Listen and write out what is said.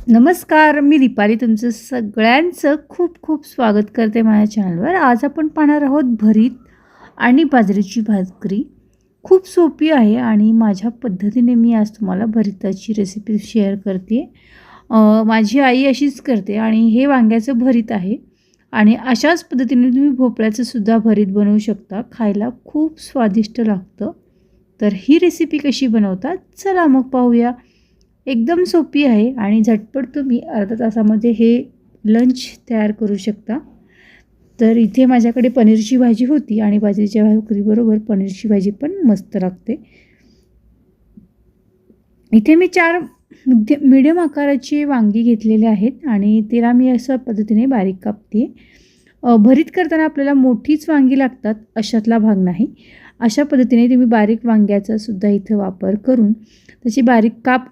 नमस्कार, मी दीपाली तुमचं सगळ्यांचं खूप खूप स्वागत करते माझ्या चॅनलवर. आज आपण पाहणार आहोत भरीत आणि बाजरीची भाकरी. खूप सोपी आहे आणि माझ्या पद्धतीने मी आज तुम्हाला भरिताची रेसिपी शेअर करते माझी आई अशीच करते आणि हे वांग्याचं भरीत आहे आणि अशाच पद्धतीने तुम्ही भोपळ्याचंसुद्धा भरीत बनवू शकता. खायला खूप स्वादिष्ट लागतं. तर ही रेसिपी कशी बनवतात चला मग पाहूया. एकदम सोपी आहे आणि झटपट तुम्ही अर्ध्या तासामध्ये हे लंच तयार करू शकता. तर इथे माझ्याकडे पनीरची भाजी होती आणि बाजरीच्या भाकरीबरोबर पनीरची भाजी पण मस्त लागते. इथे मी 4 मीडियम आकाराची वांगी घेतलेले आहेत आणि तिला मी अशा पद्धतीने बारीक कापते. भरीत करताना आपल्याला मोठीच वांगी लागतात अशातला भाग नाही. अशा पद्धतीने तुम्ही बारीक वांग्याचा सुद्धा इथं वापर करून त्याची बारीक काप